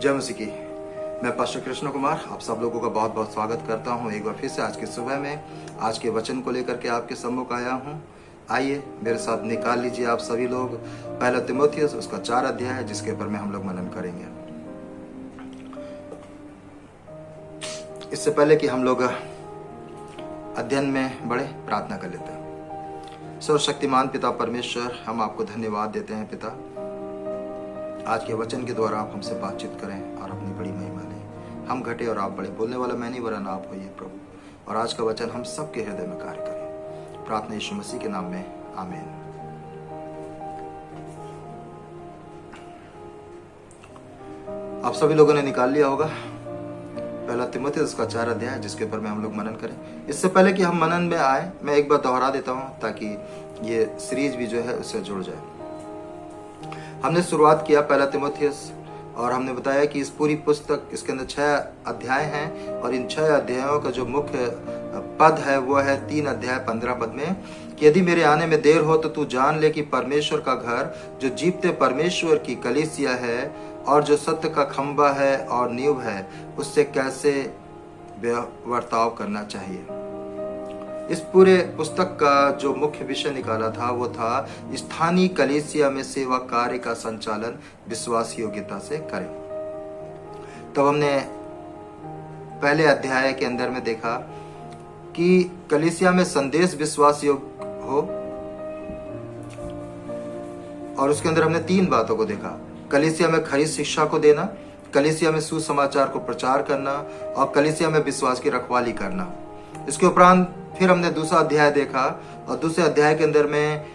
जय मसीह की। मैं पास्टर कृष्ण कुमार आप सब लोगों का बहुत बहुत स्वागत करता हूं एक बार फिर से आज की सुबह में आज के वचन को लेकर के आपके सम्मुख आया हूं। आइए मेरे साथ निकाल लीजिए आप सभी लोग पहला तीमुथियुस उसका 4 अध्याय है जिसके ऊपर में हम लोग मनन करेंगे। इससे पहले कि हम लोग अध्ययन में बढ़े प्रार्थना कर लेते हैं। सर्वशक्तिमान पिता परमेश्वर, हम आपको धन्यवाद देते हैं पिता, आज के वचन के द्वारा आप हमसे बातचीत करें और अपनी बड़ी महिमा लें। हम घटे और आप बड़े, बोलने वाला मैं नहीं वरन आप होइए प्रभु, और आज का वचन हम सबके हृदय में कार्य करें। प्रार्थना यीशु मसीह के नाम में, आमीन। आप सभी लोगों ने निकाल लिया होगा पहला तीमुथियुस का 4 अध्याय जिसके ऊपर में हम लोग मनन करें। इससे पहले कि हम मनन में आए, मैं एक बार दोहरा देता हूं ताकि ये सीरीज भी जो है उससे जुड़ जाए। हमने शुरुआत किया पहला तीमुथियुस और हमने बताया कि इस पूरी पुस्तक, इसके अंदर 6 अध्याय हैं और इन 6 अध्यायों का जो मुख्य पद है वो है 3 अध्याय 15 पद में कि यदि मेरे आने में देर हो तो तू जान ले कि परमेश्वर का घर जो जीवते परमेश्वर की कलीसिया है और जो सत्य का खंबा है और नींव है, उससे कैसे बर्ताव करना चाहिए। इस पूरे पुस्तक का जो मुख्य विषय निकाला था वो था स्थानीय कलीसिया में सेवा कार्य का संचालन विश्वास योग्यता से करें। तब हमने पहले अध्याय के अंदर में देखा कि कलीसिया में संदेश विश्वास योग्य हो, और उसके अंदर हमने 3 बातों को देखा। कलीसिया में खरी शिक्षा को देना, कलीसिया में सुसमाचार को प्रचार करना और कलीसिया में विश्वास की रखवाली करना। इसके उपरांत फिर हमने दूसरा अध्याय देखा और दूसरे अध्याय के अंदर में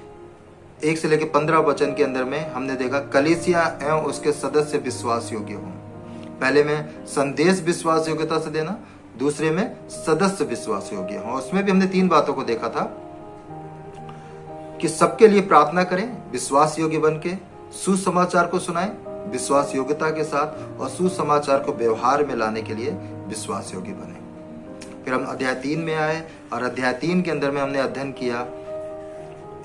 1 से लेकर 15 वचन के अंदर में हमने देखा कलीसिया एवं उसके सदस्य विश्वास योग्य हों। पहले में संदेश विश्वास योग्यता से देना, दूसरे में सदस्य विश्वास योग्य हों। उसमें भी हमने 3 बातों को देखा था कि सबके लिए प्रार्थना करें विश्वास योग्य बन के, सुसमाचार को सुनाएं विश्वास योग्यता के साथ, और सुसमाचार को व्यवहार में लाने के लिए विश्वास योग्य बने। फिर हम अध्याय 3 में आए और अध्याय 3 के अंदर में हमने अध्ययन किया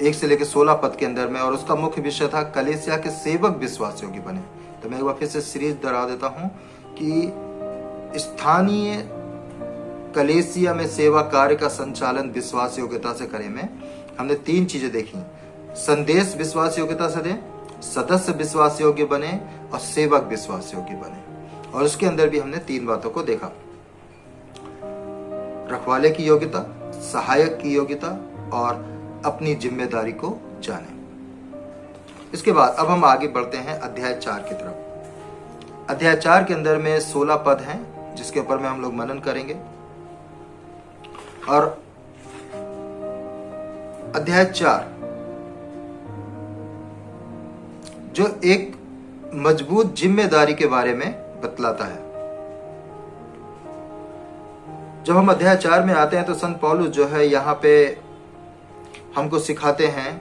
1 से लेकर 16 पद के अंदर में, और उसका मुख्य विषय था कलीसिया के सेवक विश्वास योग्य बने। तो मैं एक बार फिर से सीरीज दोहरा देता हूं कि स्थानीय कलीसिया में सेवा कार्य का संचालन विश्वास योग्यता से करें में हमने 3 चीजें देखी। संदेश विश्वास योग्यता से दें, सदस्य विश्वास योग्य बने और सेवक विश्वास योग्य बने। और उसके अंदर भी हमने 3 बातों को देखा, रखवाले की योग्यता, सहायक की योग्यता और अपनी जिम्मेदारी को जाने। इसके बाद अब हम आगे बढ़ते हैं अध्याय 4 की तरफ। अध्याय 4 के अंदर में 16 पद हैं जिसके ऊपर में हम लोग मनन करेंगे। और अध्याय 4 जो एक मजबूत जिम्मेदारी के बारे में बतलाता है। जब हम अध्याय 4 में आते हैं तो संत पौलुस जो है यहाँ पे हमको सिखाते हैं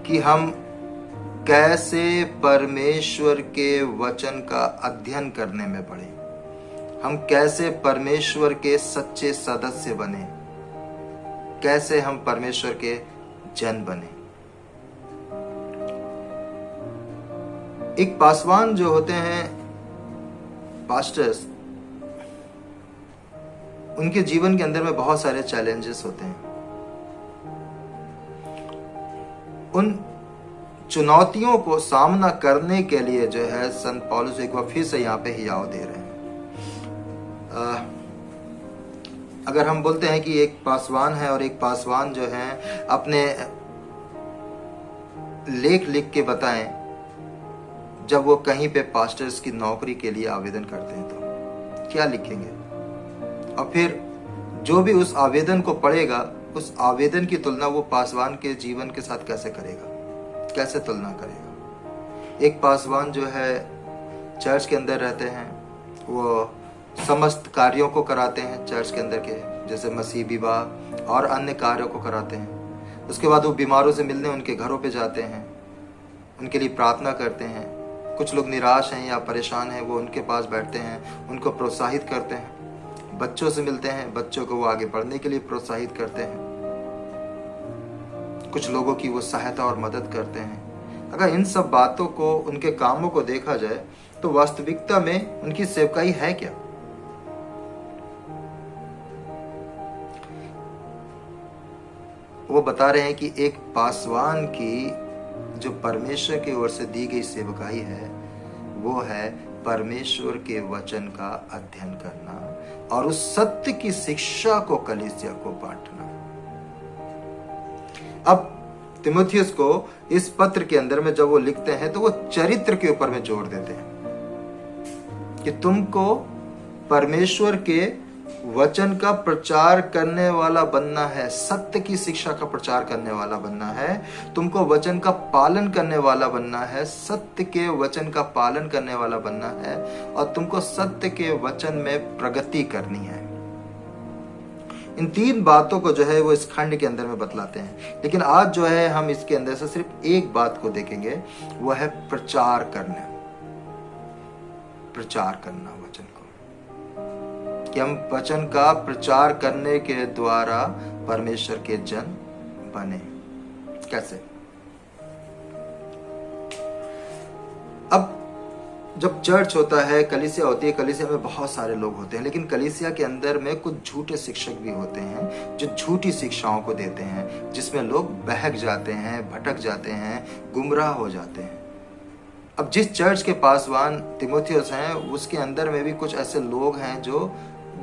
कि हम कैसे परमेश्वर के वचन का अध्ययन करने में बढ़े, हम कैसे परमेश्वर के सच्चे सदस्य बने, कैसे हम परमेश्वर के जन बने। एक पासवान जो होते हैं, पास्टर्स, उनके जीवन के अंदर में बहुत सारे चैलेंजेस होते हैं। उन चुनौतियों को सामना करने के लिए जो है संत पौलुस एक बार फिर से यहाँ पे हियाव दे रहे हैं। अगर हम बोलते हैं कि एक पासवान है और एक पासवान जो है अपने लेख लिख के बताएं जब वो कहीं पे पास्टर्स की नौकरी के लिए आवेदन करते हैं तो क्या लिखेंगे, और फिर जो भी उस आवेदन को पढ़ेगा उस आवेदन की तुलना वो पासवान के जीवन के साथ कैसे करेगा, कैसे तुलना करेगा। एक पासवान जो है चर्च के अंदर रहते हैं, वो समस्त कार्यों को कराते हैं चर्च के अंदर के, जैसे मसीह विवाह और अन्य कार्यों को कराते हैं। उसके बाद वो बीमारों से मिलने उनके घरों पे जाते हैं, उनके लिए प्रार्थना करते हैं। कुछ लोग निराश हैं या परेशान हैं, वो उनके पास बैठते हैं, उनको प्रोत्साहित करते हैं। बच्चों से मिलते हैं, बच्चों को वो आगे बढ़ने के लिए प्रोत्साहित करते हैं। कुछ लोगों की वो सहायता और मदद करते हैं। अगर इन सब बातों को, उनके कामों को देखा जाए तो वास्तविकता में उनकी सेवकाई है क्या? वो बता रहे हैं कि एक पासवान की जो परमेश्वर की ओर से दी गई सेवकाई है वो है परमेश्वर के वचन का अध्ययन करना और उस सत्य की शिक्षा को कलीसिया को बांटना। अब तीमुथियुस को इस पत्र के अंदर में जब वो लिखते हैं तो वो चरित्र के ऊपर में जोर देते हैं कि तुमको परमेश्वर के वचन का प्रचार करने वाला बनना है, सत्य की शिक्षा का प्रचार करने वाला बनना है, तुमको वचन का पालन करने वाला बनना है, सत्य के वचन का पालन करने वाला बनना है और तुमको सत्य के वचन में प्रगति करनी है। इन तीन बातों को जो है वो इस खंड के अंदर में बतलाते हैं, लेकिन आज जो है हम इसके अंदर से सिर्फ एक बात को देखेंगे, वह है प्रचार करना वचन को, कि हम वचन का प्रचार करने के द्वारा परमेश्वर के जन बने। कैसे? अब जब चर्च होता है, कलीसिया होती है, कलीसिया में बहुत सारे लोग होते हैं, लेकिन कलीसिया के अंदर में कुछ झूठे शिक्षक भी होते हैं जो झूठी शिक्षाओं को देते हैं, जिसमें लोग बहक जाते हैं, भटक जाते हैं, गुमराह हो जाते हैं। अब जिस चर्च के पासवान तीमुथियुस हैं, उसके अंदर में भी कुछ ऐसे लोग हैं जो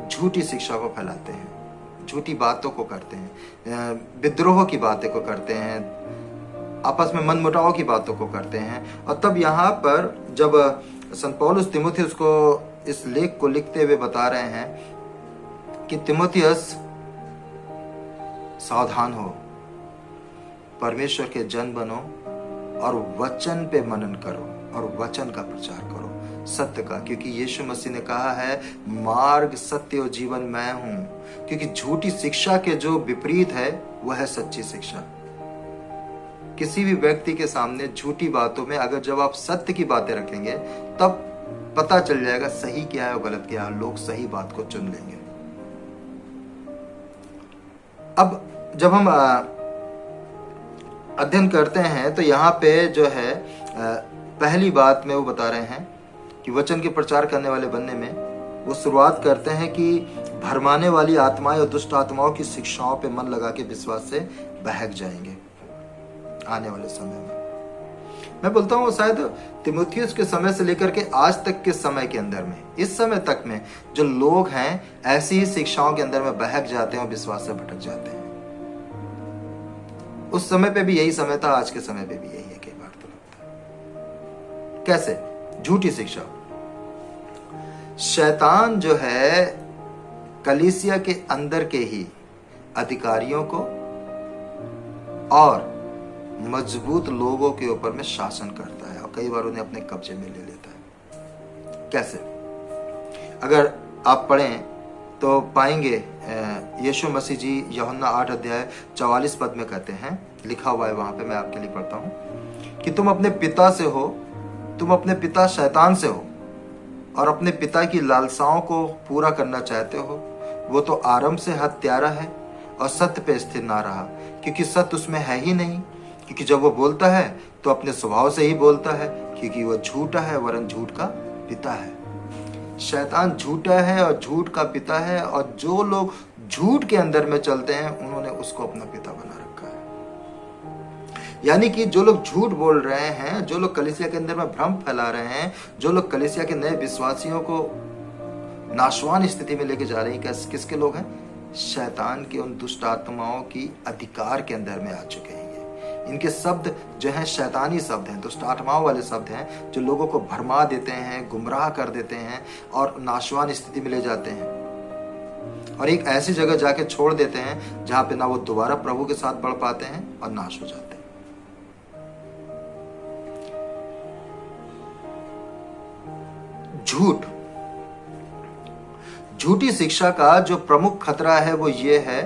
झूठी शिक्षा को फैलाते हैं, झूठी बातों को करते हैं, विद्रोह की बातें को करते हैं, आपस में मनमुटाव की बातों को करते हैं। और तब यहाँ पर जब संत पौलुस तीमुथियुस को इस लेख को लिखते हुए बता रहे हैं कि तीमुथियुस सावधान हो, परमेश्वर के जन बनो और वचन पे मनन करो और वचन का प्रचार करो, सत्य का, क्योंकि यीशु मसीह ने कहा है मार्ग, सत्य और जीवन मैं हूं। क्योंकि झूठी शिक्षा के जो विपरीत है वह है सच्ची शिक्षा। किसी भी व्यक्ति के सामने झूठी बातों में अगर जब आप सत्य की बातें रखेंगे तब पता चल जाएगा सही क्या है और गलत क्या है, लोग सही बात को चुन लेंगे। अब जब हम अध्ययन करते हैं तो यहाँ पे जो है पहली बात में वो बता रहे हैं कि वचन के प्रचार करने वाले बनने में वो शुरुआत करते हैं कि भरमाने वाली आत्माएं और दुष्ट आत्माओं की शिक्षाओं पे मन लगा के विश्वास से बहक जाएंगे आने वाले समय में। मैं बोलता हूँ शायद तीमुथियुस के समय से लेकर के आज तक के समय के अंदर में, इस समय तक में जो लोग हैं ऐसी ही शिक्षाओं के अंदर में बहक जाते हैं और विश्वास से भटक जाते हैं। उस समय पे भी यही समय था, आज के समय पे भी यही है कई बार तो लगता है। कैसे? झूठी शिक्षा। शैतान जो है कलीसिया के अंदर के ही अधिकारियों को और मजबूत लोगों के ऊपर में शासन करता है और कई बार उन्हें अपने कब्जे में ले लेता है। कैसे? अगर आप पढ़ें तो पाएंगे यीशु मसीह जी यूहन्ना 8 अध्याय 44 पद में कहते हैं, लिखा हुआ है वहां पे, मैं आपके लिए पढ़ता हूं कि तुम अपने पिता से हो, तुम अपने पिता शैतान से हो और अपने पिता की लालसाओं को पूरा करना चाहते हो। वो तो आरंभ से हत्यारा है और सत्य पे स्थिर ना रहा, क्योंकि सत्य उसमें है ही नहीं। क्योंकि जब वो बोलता है तो अपने स्वभाव से ही बोलता है, क्योंकि वो झूठा है वरन झूठ का पिता है। शैतान झूठा है और झूठ का पिता है, और जो लोग झूठ के अंदर में चलते हैं उन्होंने उसको अपना पिता बना रखा है। यानी कि जो लोग झूठ बोल रहे हैं, जो लोग कलीसिया के अंदर में भ्रम फैला रहे हैं, जो लोग कलीसिया के नए विश्वासियों को नाशवान स्थिति में लेके जा रहे हैं, किसके लोग हैं? शैतान के उन दुष्ट आत्माओं की अधिकार के अंदर में आ चुके हैं। इनके शब्द जो हैं शैतानी शब्द हैं, दुष्ट आत्माओं वाले शब्द हैं, जो लोगों को भरमा देते हैं, गुमराह कर देते हैं और नाशवान स्थिति में ले जाते हैं और एक ऐसी जगह जाके छोड़ देते हैं जहां पे ना वो दोबारा प्रभु के साथ बढ़ पाते हैं और नाश हो जाते हैं। झूठ, झूठी शिक्षा का जो प्रमुख खतरा है वो ये है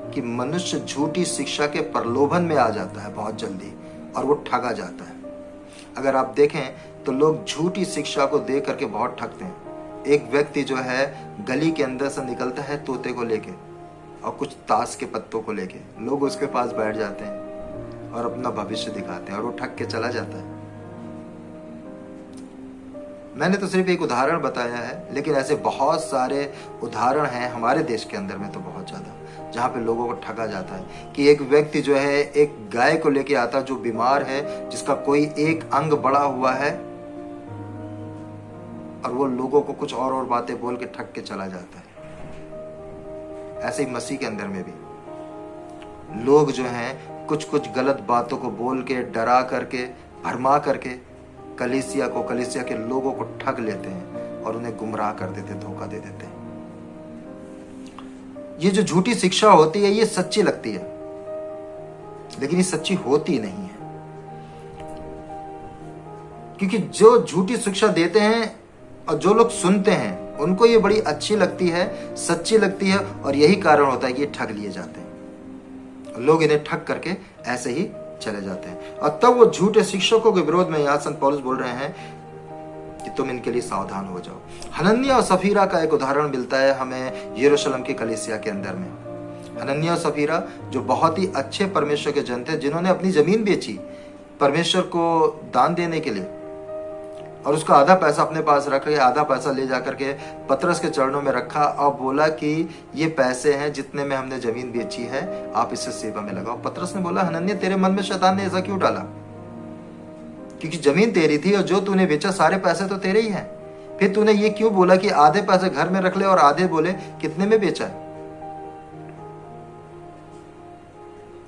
कि मनुष्य झूठी शिक्षा के प्रलोभन में आ जाता है बहुत जल्दी और वो ठगा जाता है। अगर आप देखें तो लोग झूठी शिक्षा को दे करके बहुत ठगते हैं। एक व्यक्ति जो है गली के अंदर से निकलता है तोते को लेके और कुछ ताश के पत्तों को लेके, लोग उसके पास बैठ जाते हैं और अपना भविष्य दिखाते हैं और वो ठग के चला जाता है। मैंने तो सिर्फ एक उदाहरण बताया है, लेकिन ऐसे बहुत सारे उदाहरण हैं हमारे देश के अंदर में तो बहुत ज्यादा, जहाँ पे लोगों को ठगा जाता है कि एक व्यक्ति जो है एक गाय को लेके आता जो बीमार है, जिसका कोई एक अंग बड़ा हुआ है, और वो लोगों को कुछ और बातें बोल के ठग के चला जाता है। ऐसे ही मसीह के अंदर में भी लोग जो हैं कुछ कुछ गलत बातों को बोल के, डरा करके, भरमा करके कलीसिया के लोगों को ठग लेते हैं और उन्हें गुमराह कर देते, धोखा दे देते हैं। ये जो झूठी शिक्षा होती है ये सच्ची लगती है, लेकिन ये सच्ची होती नहीं है, क्योंकि जो झूठी शिक्षा देते हैं और जो लोग सुनते हैं उनको ये बड़ी अच्छी लगती है, सच्ची लगती है, और यही कारण होता है कि ये ठग लिए जाते हैं। लोग इन्हें ठग करके ऐसे ही चले जाते हैं, और तब वो झूठे शिक्षकों के विरोध में यहाँ संत पौलुस बोल रहे हैं कि तुम इनके लिए सावधान हो जाओ। हनन्याह और सफीरा का एक उदाहरण मिलता है हमें यरूशलेम की कलीसिया के अंदर में। हनन्याह और सफीरा जो बहुत ही अच्छे परमेश्वर के जन थे, जिन्होंने अपनी जमीन बेची परमेश्वर को दान देने के लिए, और उसका आधा पैसा अपने पास रख के आधा पैसा ले जाकर के पतरस के चरणों में रखा और बोला कि ये पैसे हैं जितने में हमने जमीन बेची है, आप इसे सेवा में लगाओ। पतरस ने बोला, हनन्याह तेरे मन में शैतान ने ऐसा क्यों डाला? क्योंकि जमीन तेरी थी और जो तूने बेचा सारे पैसे तो तेरे ही हैं। फिर तूने ये क्यों बोला कि आधे पैसे घर में रख ले और आधे बोले कितने में बेचा है?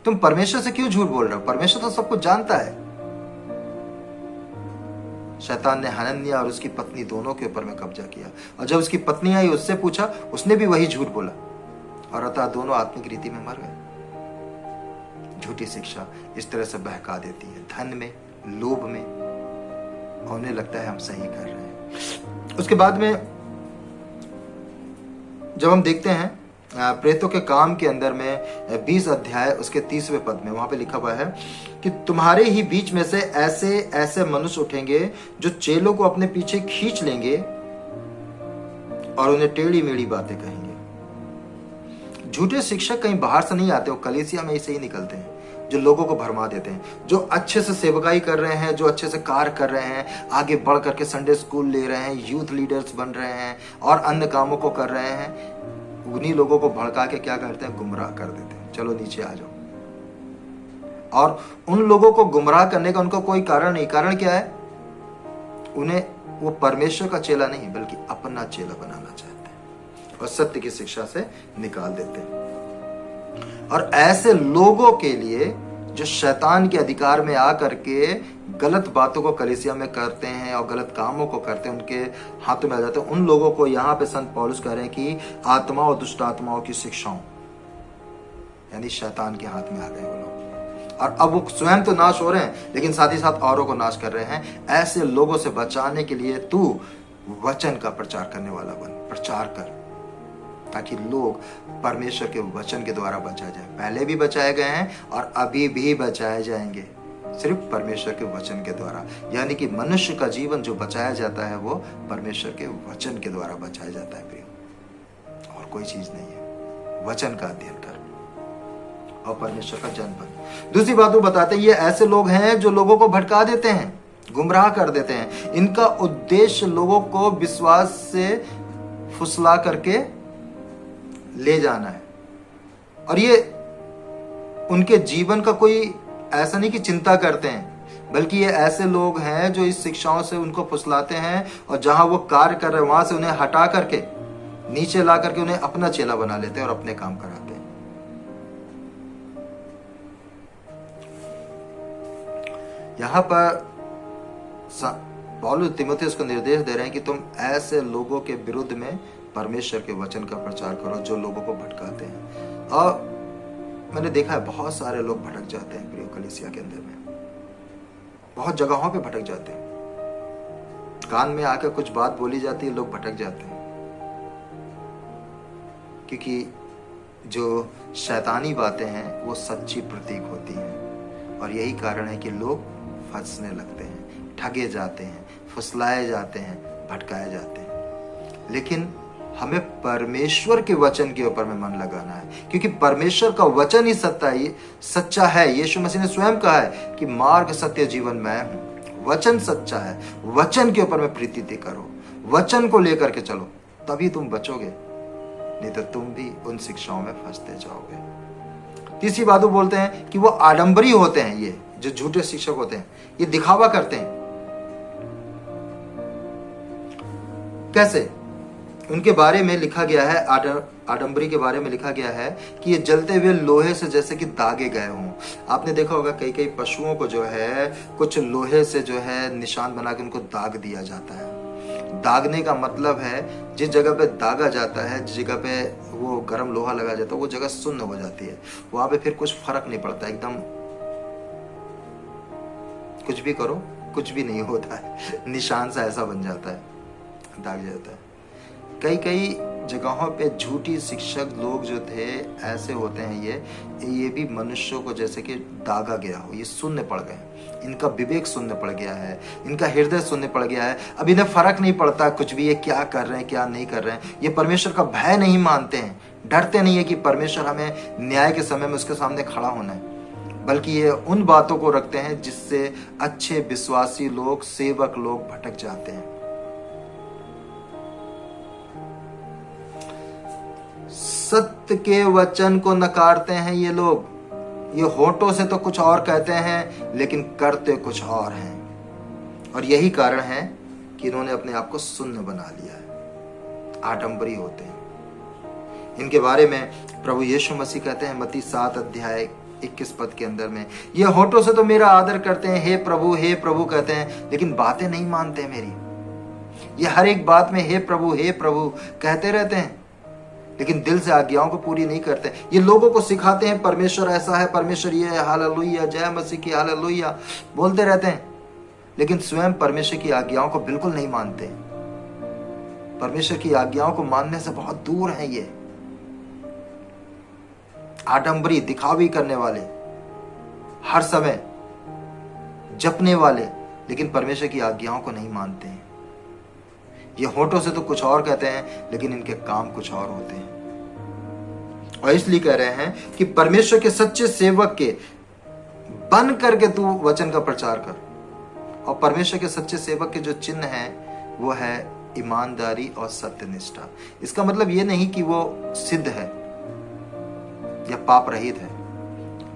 तुम परमेश्वर से क्यों झूठ बोल रहे हो? परमेश्वर तो सब कुछ जानता है। शैतान ने हनन्याह और उसकी पत्नी दोनों के ऊपर में कब्जा किया, और जब उसकी पत्नी आई उससे पूछा, उसने भी वही झूठ बोला, और अतः दोनों आत्मिक रीति में मर गए। झूठी शिक्षा इस तरह से बहका देती है, धन में, लोभ में, और उन्हें लगता है हम सही कर रहे हैं। उसके बाद में जब हम देखते हैं प्रेतों के काम के अंदर में 20 अध्याय उसके 30वें पद में, वहां पे लिखा हुआ है कि तुम्हारे ही बीच में से ऐसे ऐसे मनुष्य उठेंगे जो चेलों को अपने पीछे खींच लेंगे और उन्हें टेढ़ी मेढ़ी बातें कहेंगे। झूठे शिक्षक कहीं बाहर से नहीं आते, वो कलीसिया में ऐसे ही निकलते हैं, जो लोगों को भरमा देते हैं, जो अच्छे से सेवकाई कर रहे हैं, जो अच्छे से कार्य कर रहे हैं, आगे बढ़ करके संडे स्कूल ले रहे हैं, यूथ लीडर्स बन रहे हैं और अन्य कामों को कर रहे हैं। उन्हीं लोगों को भड़का के क्या करते हैं? गुमराह कर देते हैं, चलो नीचे आ जाओ। और उन लोगों को गुमराह करने का उनको कोई कारण नहीं। कारण क्या है? उन्हें वो परमेश्वर का चेला नहीं बल्कि अपना चेला बनाना चाहते हैं और सत्य की शिक्षा से निकाल देते हैं। और ऐसे लोगों के लिए जो शैतान के अधिकार में आकर के गलत बातों को कलीसिया में करते हैं और गलत कामों को करते हैं, उनके हाथों में आ जाते हैं, उन लोगों को यहाँ पे संत पौलुस कह रहे हैं कि आत्मा और दुष्ट आत्माओं की शिक्षाओं, यानी शैतान के हाथ में आ गए वो लोग, और अब वो स्वयं तो नाश हो रहे हैं लेकिन साथ ही साथ औरों को नाश कर रहे हैं। ऐसे लोगों से बचाने के लिए तू वचन का प्रचार करने वाला बन, प्रचार कर, ताकि लोग परमेश्वर के वचन के द्वारा बचाए जाए। पहले भी बचाए गए हैं और अभी भी बचाए जाएंगे, सिर्फ परमेश्वर के वचन के द्वारा। यानी कि मनुष्य का जीवन जो बचाया जाता है वो परमेश्वर के वचन के द्वारा बचाया जाता है प्रियो, और कोई चीज नहीं है। वचन का अध्ययन कर और परमेश्वर का जन बन। दूसरी बात वो बताते हैं, ये ऐसे लोग हैं जो लोगों को भटका देते हैं, गुमराह कर देते हैं। इनका उद्देश्य लोगों को विश्वास से फुसला करके ले जाना है, और ये उनके जीवन का कोई ऐसा नहीं कि चिंता करते हैं, बल्कि ये ऐसे लोग हैं जो इस शिक्षाओं से उनको फुसलाते हैं, और जहां वो कार्य कर रहे हैं वहां से उन्हें हटा करके नीचे ला करके उन्हें अपना चेला बना लेते हैं और अपने काम कराते हैं। यहां पर पौलुस तीमुथियुस को निर्देश दे रहे हैं कि तुम ऐसे लोगों के विरुद्ध में परमेश्वर के वचन का प्रचार करो जो लोगों को भटकाते हैं। और मैंने देखा है बहुत सारे लोग भटक जाते हैं प्रियो, कलीसिया के अंदर में बहुत जगहों पे भटक जाते हैं। कान में आकर कुछ बात बोली जाती है, लोग भटक जाते हैं, क्योंकि जो शैतानी बातें हैं वो सच्ची प्रतीक होती हैं, और यही कारण है कि लोग फंसने लगते हैं, ठगे जाते हैं, फुसलाए जाते हैं, भटकाए जाते हैं। लेकिन हमें परमेश्वर के वचन के ऊपर में मन लगाना है, क्योंकि परमेश्वर का वचन ही सच्चा है। यीशु मसीह ने स्वयं कहा है कि मार्ग, सत्य, जीवन मैं हूं। वचन सच्चा है, वचन के ऊपर में प्रीति करो, वचन को लेकर के चलो, तभी तुम बचोगे, नहीं तो तुम भी उन शिक्षाओं में फंसते जाओगे। तीसरी बात वो बोलते हैं कि वो आडंबरी होते हैं, ये जो झूठे शिक्षक होते हैं, ये दिखावा करते हैं। कैसे? उनके बारे में लिखा गया है, आडंबरी के बारे में लिखा गया है कि ये जलते हुए लोहे से जैसे कि दागे गए हों। आपने देखा होगा कई कई पशुओं को जो है कुछ लोहे से जो है निशान बना के उनको दाग दिया जाता है। दागने का मतलब है जिस जगह पे दागा जाता है, जिस जगह पे वो गर्म लोहा लगा जाता है, वो जगह सुन्न हो जाती है, वहां पे फिर कुछ फर्क नहीं पड़ता, एकदम कुछ भी करो कुछ भी नहीं होता है, निशान सा ऐसा बन जाता है, दाग जाता है। कई कई जगहों पे झूठी शिक्षक लोग जो थे ऐसे होते हैं, ये भी मनुष्यों को जैसे कि दागा गया हो, ये शून्य पड़ गए, इनका विवेक शून्य पड़ गया है, इनका हृदय शून्य पड़ गया है। अब इन्हें फर्क नहीं पड़ता कुछ भी, ये क्या कर रहे हैं क्या नहीं कर रहे हैं। ये परमेश्वर का भय नहीं मानते हैं, डरते नहीं है कि परमेश्वर हमें न्याय के समय में उसके सामने खड़ा होना है, बल्कि ये उन बातों को रखते हैं जिससे अच्छे विश्वासी लोग, सेवक लोग भटक जाते हैं। सत्य के वचन को नकारते हैं ये लोग। ये होठों से तो कुछ और कहते हैं लेकिन करते कुछ और हैं, और यही कारण है कि इन्होंने अपने आप को शून्य बना लिया है, आडंबरी होते हैं। इनके बारे में प्रभु यीशु मसीह कहते हैं मत्ती 7 अध्याय 21 पद के अंदर में, ये होठों से तो मेरा आदर करते हैं, हे प्रभु कहते हैं, लेकिन बातें नहीं मानते मेरी। ये हर एक बात में हे प्रभु कहते रहते हैं, लेकिन दिल से आज्ञाओं को पूरी नहीं करते। ये लोगों को सिखाते हैं परमेश्वर ऐसा है, परमेश्वर ये है, हालेलुया, जय मसीह की, हालेलुया बोलते रहते हैं, लेकिन स्वयं परमेश्वर की आज्ञाओं को बिल्कुल नहीं मानते। परमेश्वर की आज्ञाओं को मानने से बहुत दूर है ये। आडंबरी, दिखावी करने वाले, हर समय जपने वाले, लेकिन परमेश्वर की आज्ञाओं को नहीं मानते हैं। ये होठों से तो कुछ और कहते हैं लेकिन इनके काम कुछ और होते हैं। और इसलिए कह रहे हैं कि परमेश्वर के सच्चे सेवक के बन करके तू वचन का प्रचार कर। और परमेश्वर के सच्चे सेवक के जो चिन्ह है वो है ईमानदारी और सत्यनिष्ठा। इसका मतलब ये नहीं कि वो सिद्ध है या पाप रहित है,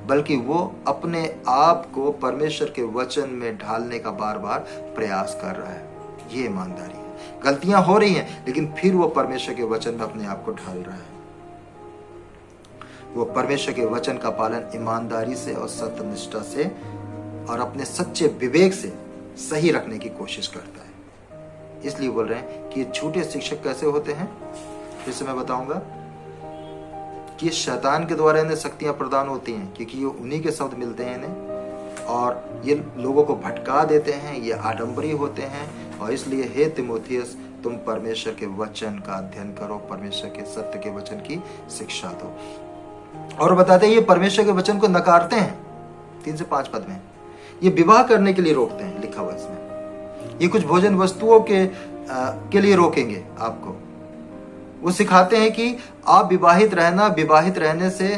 बल्कि वो अपने आप को परमेश्वर के वचन में ढालने का बार बार प्रयास कर रहा है। ये ईमानदारी है। गलतियां हो रही हैं लेकिन फिर वो परमेश्वर के वचन में अपने आप को ढाल रहा है। वो परमेश्वर के वचन का पालन ईमानदारी से और सत्यनिष्ठा से और अपने सच्चे विवेक से सही रखने की कोशिश करता है। इसलिए बोल रहे हैं कि ये झूठे शिक्षक कैसे होते हैं, फिर से मैं बताऊंगा कि शैतान के द्वारा इन्हें शक्तियां प्रदान होती हैं, क्योंकि ये उन्हीं के शब्द मिलते हैं इन्हें, और ये लोगों को भटका देते हैं, ये आडंबरी होते हैं। और इसलिए हे तीमुथियुस, तुम परमेश्वर के वचन का अध्ययन करो, परमेश्वर के सत्य के वचन की शिक्षा दो। और बताते हैं ये परमेश्वर के वचन को नकारते हैं। 3 से 5 पद में ये विवाह करने के लिए रोकते हैं, लिखा हुआ इसमें। ये कुछ भोजन वस्तुओं के लिए रोकेंगे आपको। वो सिखाते हैं कि आप विवाहित रहना, विवाहित रहने से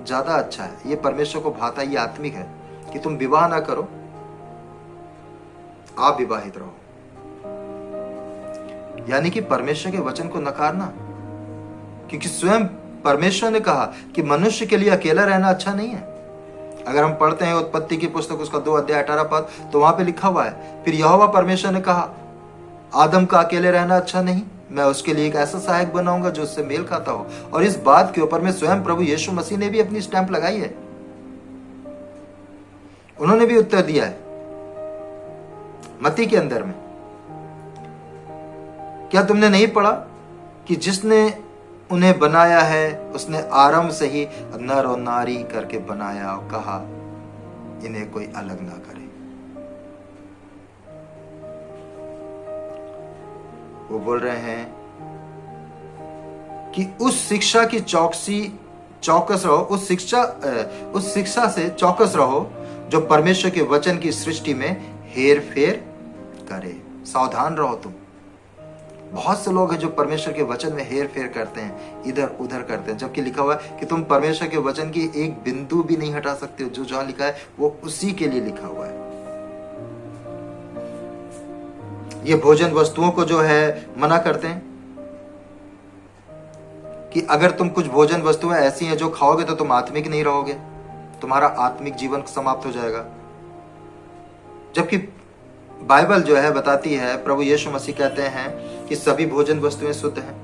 ज्यादा अच्छा है, ये परमेश्वर को भाता, ये आत्मिक है कि तुम विवाह ना करो, आप विवाहित रहो। यानी कि परमेश्वर के वचन को नकारना, क्योंकि स्वयं परमेश्वर ने कहा कि मनुष्य के लिए अकेला रहना अच्छा नहीं है। अगर हम पढ़ते हैं उत्पत्ति की पुस्तक उसका 2 अध्याय 18 पद, तो वहां पे लिखा हुआ है, फिर यहोवा परमेश्वर ने कहा आदम का अकेले रहना अच्छा नहीं, मैं उसके लिए एक ऐसा सहायक बनाऊंगा जो उससे मेल खाता हो। और इस बात के ऊपर में स्वयं प्रभु यीशु मसीह ने भी अपनी स्टैंप लगाई है। उन्होंने भी उत्तर दिया है मत्ती के अंदर में। क्या तुमने नहीं पढ़ा कि जिसने उन्हें बनाया है उसने आरंभ से ही नर और नारी करके बनाया और कहा इन्हें कोई अलग ना करे। वो बोल रहे हैं कि उस शिक्षा की चौकस रहो, उस शिक्षा से चौकस रहो जो परमेश्वर के वचन की सृष्टि में हेर फेर करे। सावधान रहो तुम, बहुत से लोग हैं जो परमेश्वर के वचन में हेर फेर करते हैं, इधर उधर करते हैं, जबकि लिखा हुआ है कि तुम परमेश्वर के वचन की एक बिंदु भी नहीं हटा सकते हो। जो जहां लिखा है वो उसी के लिए लिखा हुआ है। ये भोजन वस्तुओं को जो है मना करते हैं कि अगर तुम कुछ भोजन वस्तुएं ऐसी हैं जो खाओगे तो तुम आत्मिक नहीं रहोगे, तुम्हारा आत्मिक जीवन समाप्त हो जाएगा। जबकि बाइबल जो है बताती है, प्रभु यीशु मसीह कहते हैं कि सभी भोजन वस्तुएं शुद्ध हैं।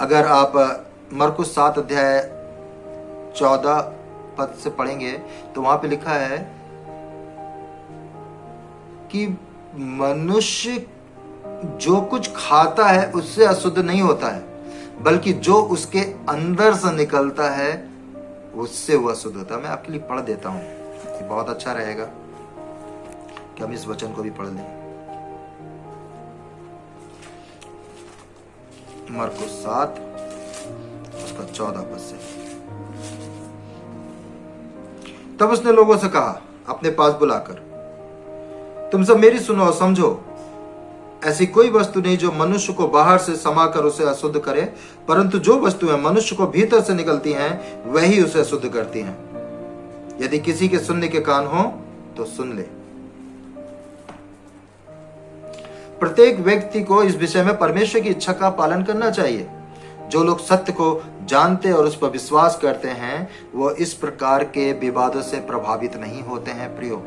अगर आप मरकुस 7 अध्याय 14 पद से पढ़ेंगे तो वहां पे लिखा है कि मनुष्य जो कुछ खाता है उससे अशुद्ध नहीं होता है, बल्कि जो उसके अंदर से निकलता है उससे वो अशुद्ध होता है। मैं आपके लिए पढ़ देता हूं, ये बहुत अच्छा रहेगा कि हम इस वचन को भी पढ़ लें। मरकुस 7 उसका 14 पद से। तब उसने लोगों से कहा अपने पास बुलाकर, तुम सब मेरी सुनो और समझो, ऐसी कोई वस्तु नहीं जो मनुष्य को बाहर से समाकर उसे अशुद्ध करे, परंतु जो वस्तुएं मनुष्य को भीतर से निकलती हैं वही उसे अशुद्ध करती हैं। यदि किसी के सुनने के कान हो तो सुन ले। प्रत्येक व्यक्ति को इस विषय में परमेश्वर की इच्छा का पालन करना चाहिए। जो लोग सत्य को जानते और उस पर विश्वास करते हैं वो इस प्रकार के विवादों से प्रभावित नहीं होते हैं प्रियो,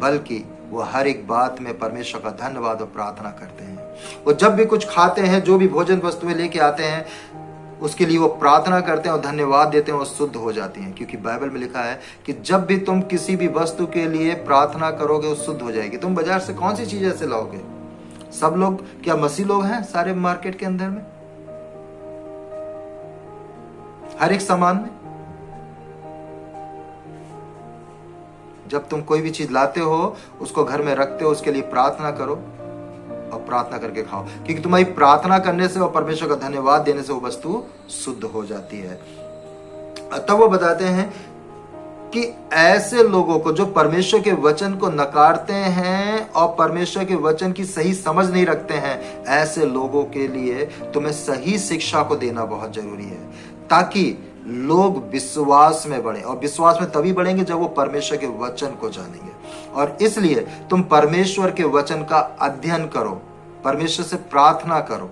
बल्कि वो हर एक बात में परमेश्वर का धन्यवाद और प्रार्थना करते हैं। वो जब भी कुछ खाते हैं, जो भी भोजन वस्तुएं लेके आते हैं, उसके लिए वो प्रार्थना करते हैं और धन्यवाद देते हैं और शुद्ध हो जाती हैं। क्योंकि बाइबल में लिखा है कि जब भी तुम किसी भी वस्तु के लिए प्रार्थना करोगे वो शुद्ध हो जाएगी। तुम बाजार से कौन सी चीज ऐसे लाओगे? सब लोग क्या मसीह लोग हैं सारे मार्केट के अंदर में, हर एक सामान में? जब तुम कोई भी चीज लाते हो, उसको घर में रखते हो, उसके लिए प्रार्थना करो और प्रार्थना करके खाओ, क्योंकि तुम्हारी प्रार्थना करने से और परमेश्वर का धन्यवाद देने से वो वस्तु शुद्ध हो जाती है। तब वो बताते हैं कि ऐसे लोगों को जो परमेश्वर के वचन को नकारते हैं और परमेश्वर के वचन की सही समझ नहीं रखते हैं, ऐसे लोगों के लिए तुम्हें सही शिक्षा को देना बहुत जरूरी है, ताकि लोग विश्वास में बढ़े। और विश्वास में तभी बढ़ेंगे जब वो परमेश्वर के वचन को जानेंगे। और इसलिए तुम परमेश्वर के वचन का अध्ययन करो, परमेश्वर से प्रार्थना करो,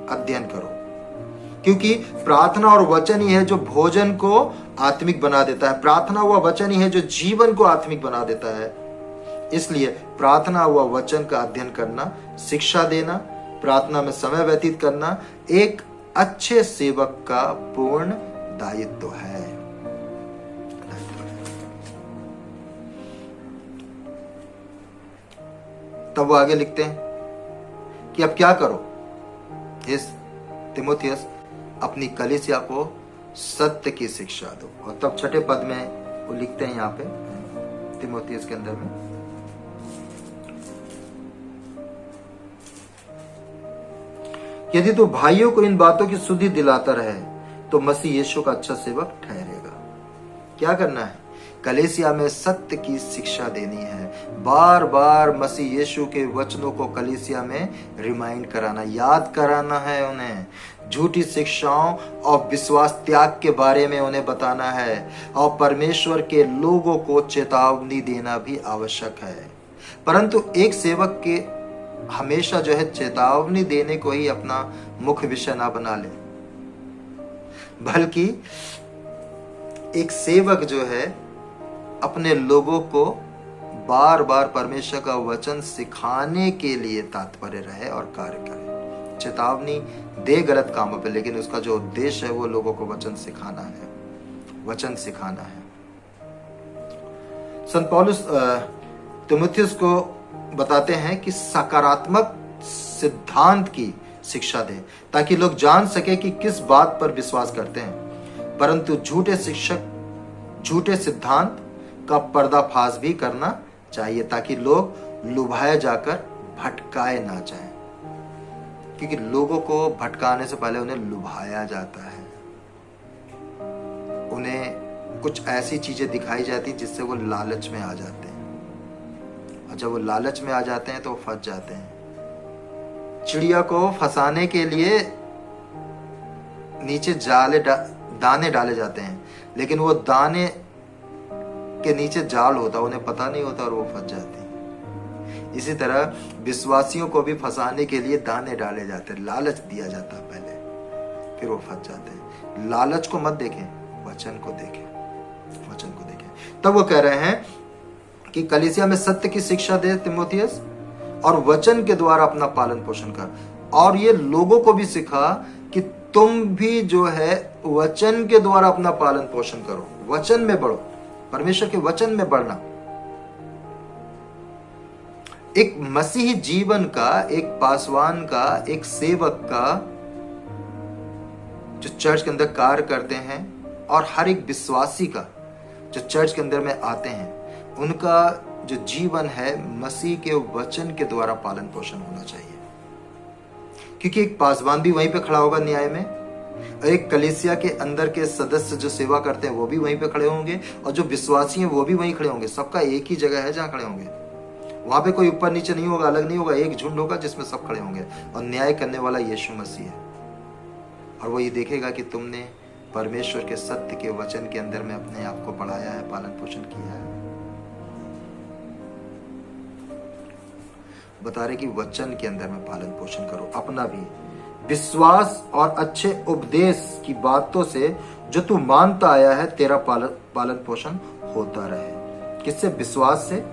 अध्ययन करो, क्योंकि प्रार्थना और वचन ही है जो भोजन को आत्मिक बना देता है। प्रार्थना हुआ वचन ही है जो जीवन को आत्मिक बना देता है। इसलिए प्रार्थना हुआ वचन का अध्ययन करना, शिक्षा देना, प्रार्थना में समय व्यतीत करना एक अच्छे सेवक का पूर्ण दायित्व है। तब वो आगे लिखते हैं कि अब क्या करो, इस तीमुथियुस अपनी कलीसिया को सत्य की शिक्षा दो। और तब 6 पद में वो लिखते हैं यहाँ पे तीमुथियुस के अंदर में, यदि तू भाइयों को इन बातों की सुधि दिलाता रहे तो मसीह यीशु का अच्छा सेवक ठहरेगा। क्या करना है? कलीसिया में सत्य की शिक्षा देनी है। बार बार मसीह यीशु के वचनों को कलीसिया में रिमाइंड कराना, याद कराना है उन्हें। झूठी शिक्षाओं और विश्वास त्याग के बारे में उन्हें बताना है और परमेश्वर के लोगों को चेतावनी देना भी आवश्यक है। परंतु एक सेवक के हमेशा जो है चेतावनी देने को ही अपना मुख्य विषय ना बना ले, बल्कि एक सेवक जो है अपने लोगों को बार बार परमेश्वर का वचन सिखाने के लिए तात्पर्य रहे और कार्य करे। चेतावनी दे गलत कामों पे, लेकिन उसका जो उद्देश्य है वो लोगों को वचन सिखाना है, वचन सिखाना है। संत पौलुस तीमुथियुस को बताते हैं कि सकारात्मक सिद्धांत की शिक्षा दे, ताकि लोग जान सके कि किस बात पर विश्वास करते हैं। परंतु झूठे शिक्षक झूठे सिद्धांत का पर्दाफाश भी करना चाहिए, ताकि लोग लुभाए जाकर भटकाए ना जाएं, क्योंकि लोगों को भटकाने से पहले उन्हें लुभाया जाता है। उन्हें कुछ ऐसी चीजें दिखाई जाती जिससे वो लालच में आ जाते हैं। जब वो लालच में आ जाते हैं तो वो फंस जाते हैं। चिड़िया को फंसाने के लिए नीचे दाने डाले जाते हैं, लेकिन वो दाने के नीचे जाल होता, उन्हें पता नहीं होता और वो फंस जाते हैं। इसी तरह विश्वासियों को भी फंसाने के लिए दाने डाले जाते हैं, लालच दिया जाता है पहले, फिर वो फंस जाते हैं। लालच को मत देखें, वचन को देखें, वचन को देखें। तब वो कह रहे हैं कि कलीसिया में सत्य की शिक्षा दे तीमुथियुस, और वचन के द्वारा अपना पालन पोषण कर, और ये लोगों को भी सिखा कि तुम भी जो है वचन के द्वारा अपना पालन पोषण करो, वचन में बढ़ो, परमेश्वर के वचन में बढ़ना। एक मसीही जीवन का, एक पासवान का, एक सेवक का जो चर्च के अंदर कार्य करते हैं, और हर एक विश्वासी का जो चर्च के अंदर में आते हैं, उनका जो जीवन है मसीह के वचन के द्वारा पालन पोषण होना चाहिए। क्योंकि एक पासवान भी वहीं पे खड़ा होगा न्याय में, और एक कलीसिया के अंदर के सदस्य जो सेवा करते हैं वो भी वहीं पे खड़े होंगे, और जो विश्वासी हैं वो भी वहीं खड़े होंगे। सबका एक ही जगह है जहां खड़े होंगे, वहां पे कोई ऊपर नीचे नहीं होगा, अलग नहीं होगा, एक झुंड होगा जिसमें सब खड़े होंगे, और न्याय करने वाला यीशु मसीह है। और वो ये देखेगा कि तुमने परमेश्वर के सत्य के वचन के अंदर में अपने आप को बढ़ाया है, पालन पोषण किया है। बता रहे कि वचन के अंदर में पालन पोषण करो, अपना भी विश्वास और अच्छे उपदेश की बातों से जो तू मानता आया है तेरा पालन पोषण होता रहे। किससे? विश्वास से,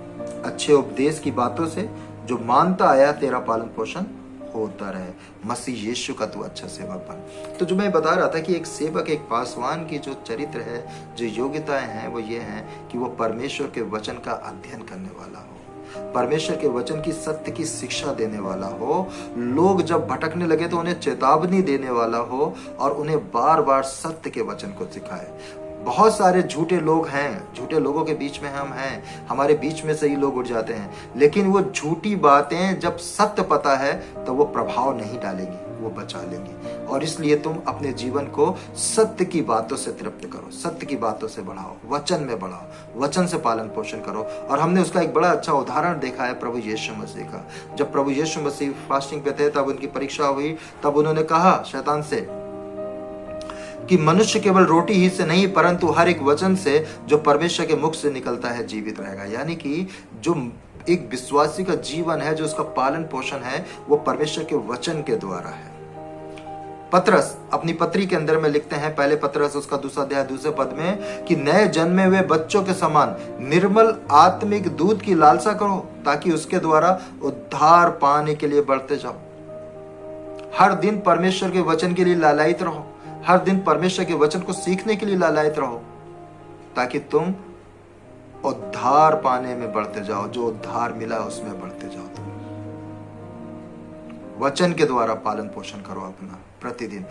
अच्छे उपदेश की बातों से जो मानता आया तेरा पालन पोषण होता रहे। मसीह यीशु का तू अच्छा सेवक बन। तो जो मैं बता रहा था कि एक सेवक, एक पासवान की जो चरित्र है, जो योग्यताएं हैं, वो ये हैं कि वो परमेश्वर के वचन का अध्ययन करने वाला हो, परमेश्वर के वचन की सत्य की शिक्षा देने वाला हो, लोग जब भटकने लगे तो उन्हें चेतावनी देने वाला हो, और उन्हें बार बार सत्य के वचन को सिखाए। बहुत सारे झूठे लोग हैं, झूठे लोगों के बीच में हम हैं, हमारे बीच में से ही लोग उठ जाते हैं, लेकिन वो झूठी बातें जब सत्य पता है तो वो प्रभाव नहीं डालेंगी, वो बचा लेंगे। और इसलिए तुम अपने जीवन को सत्य की बातों से तृप्त करो, सत्य की बातों से बढ़ाओ, वचन में बढ़ाओ, वचन से पालन पोषण करो। और हमने उसका एक बड़ा अच्छा उदाहरण देखा है प्रभु यीशु मसीह का। जब प्रभु यीशु मसीह फास्टिंग पे थे, तब उनकी परीक्षा हुई, तब उन्होंने कहा शैतान से कि मनुष्य केवल रोटी ही से नहीं परंतु हर एक वचन से जो परमेश्वर के मुख से निकलता है जीवित रहेगा। यानी कि जो एक विश्वासी का जीवन है, जो उसका पालन पोषण है, वो परमेश्वर के वचन के द्वारा है। पतरस अपनी पत्री के अंदर में लिखते हैं, पहले पतरस उसका 2 अध्याय 2 पद में, कि नए जन्मे हुए बच्चों के समान निर्मल आत्मिक दूध की लालसा करो, ताकि उसके द्वारा उद्धार पाने के लिए बढ़ते जाओ। हर दिन परमेश्वर के वचन के लिए लालायित रहो, हर दिन परमेश्वर के वचन को सीखने के लिए लालायित रहो, ताकि तुम उद्धार पाने में बढ़ते जाओ, जो उद्धार मिला उसमें बढ़ते जाओ। तुम वचन के द्वारा पालन पोषण करो अपना प्रतिदिन।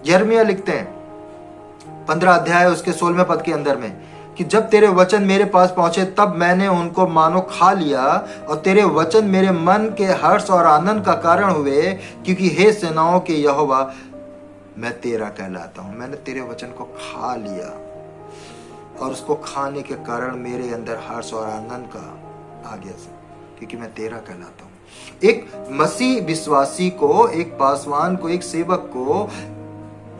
यिर्मयाह लिखते हैं 15 अध्याय उसके 16वें पद के अंदर में, कि जब तेरे वचन मेरे पास पहुंचे तब मैंने उनको मानो खा लिया, और तेरे वचन मेरे मन के हर्ष और आनंद का कारण हुए, क्योंकि हे सेनाओं के यहोवा मैं तेरा कहलाता हूं। मैंने तेरे वचन को खा लिया, और उसको खाने के कारण मेरे अंदर हर्ष और आनंद का आ गया, क्योंकि मैं तेरा कहलाता हूं। एक मसीह विश्वासी को, एक पासवान को, एक सेवक को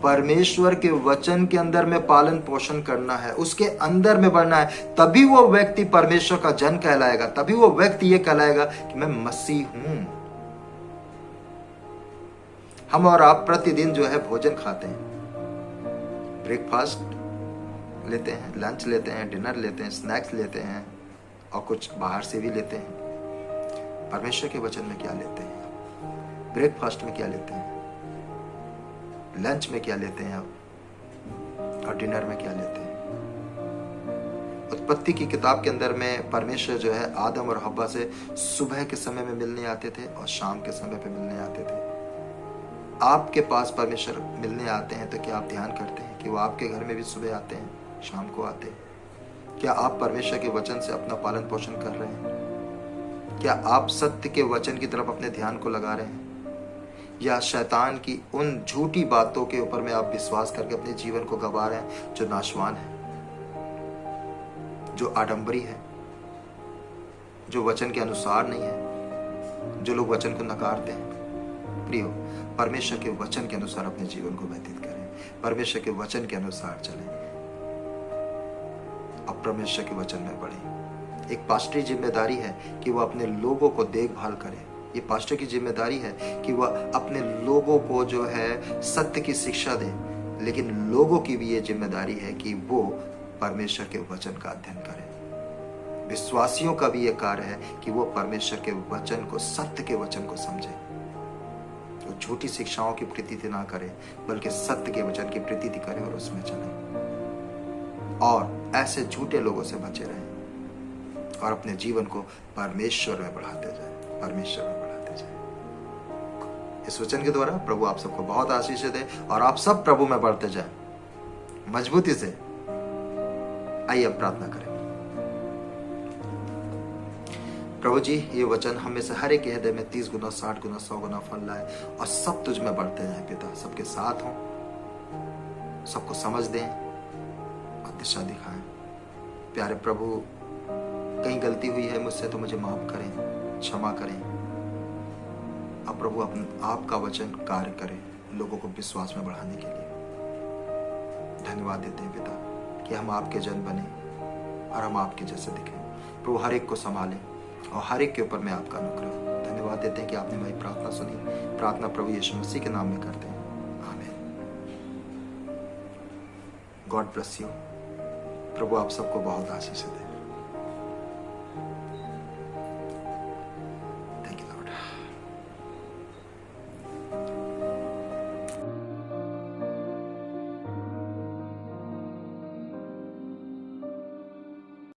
परमेश्वर के वचन के अंदर में पालन पोषण करना है, उसके अंदर में बढ़ना है, तभी वो व्यक्ति परमेश्वर का जन कहलाएगा, तभी वो व्यक्ति ये कहलाएगा कि मैं मसीह हूं। हम और आप प्रतिदिन जो है भोजन खाते हैं, ब्रेकफास्ट लेते हैं, लंच लेते हैं, डिनर लेते हैं, स्नैक्स लेते हैं, और कुछ बाहर से भी लेते हैं। परमेश्वर के वचन में क्या लेते हैं? ब्रेकफास्ट में क्या लेते हैं? लंच में क्या लेते हैं आप? और डिनर में क्या लेते हैं? उत्पत्ति की किताब के अंदर में परमेश्वर जो है आदम और हव्वा से सुबह के समय में मिलने आते थे और शाम के समय पे मिलने आते थे। आपके पास परमेश्वर मिलने आते हैं तो क्या आप ध्यान करते हैं कि वो आपके घर में भी सुबह आते हैं, शाम को आते हैं? क्या आप परमेश्वर के वचन से अपना पालन पोषण कर रहे हैं? क्या आप सत्य के वचन की तरफ अपने ध्यान को लगा रहे हैं, या शैतान की उन झूठी बातों के ऊपर में आप विश्वास करके अपने जीवन को गंवा रहे हैं, जो नाशवान है, जो आडंबरी है? जो वचन के अनुसार नहीं है, जो लोग वचन को नकारते हैं। प्रियो, परमेश्वर के वचन के अनुसार अपने जीवन को व्यतीत करें, परमेश्वर के वचन के अनुसार चलें और परमेश्वर के वचन में बढ़ें। एक पास्टर की जिम्मेदारी है कि वह अपने लोगों को देखभाल करे। ये पास्टर की जिम्मेदारी है कि वह अपने लोगों को जो है सत्य की शिक्षा दे, लेकिन लोगों की भी ये जिम्मेदारी है कि वो परमेश्वर के वचन का अध्ययन करें। विश्वासियों का भी ये कार्य है कि वो परमेश्वर के वचन को, सत्य के वचन को समझे, तो झूठी शिक्षाओं की प्रतीति ना करे, बल्कि सत्य के वचन की प्रतीति करें और उसमें चलें, और ऐसे झूठे लोगों से बचे रहें और अपने जीवन को परमेश्वर में बढ़ाते जाएं, परमेश्वर में बढ़ाते जाएं। इस वचन के द्वारा प्रभु आप सबको बहुत आशीष दे और आप सब प्रभु में बढ़ते जाएं मजबूती से। आइए अब प्रार्थना करें। प्रभु जी, ये वचन हमें से हर एक हृदय में 30 गुना, 60 गुना, 100 गुना फल लाए और सब तुझ में बढ़ते जाए। पिता, सबके साथ हों, सबको समझ दें और दिशा दिखाएं। प्यारे प्रभु, कहीं गलती हुई है मुझसे तो मुझे माफ करें, क्षमा करें। अब प्रभु आपका वचन कार्य करें लोगों को विश्वास में बढ़ाने के लिए। धन्यवाद देते हैं पिता कि हम आपके जन बने और हम आपके जैसे दिखें। प्रभु, हर एक को संभालें और हर एक के ऊपर मैं आपका अनुग्रह। धन्यवाद देते हैं कि आपने मेरी प्रार्थना सुनी। प्रार्थना प्रभु यीशु मसीह के नाम में करते हैं, आमीन। God bless you. प्रभु आप सबको बहुत आशीष दे।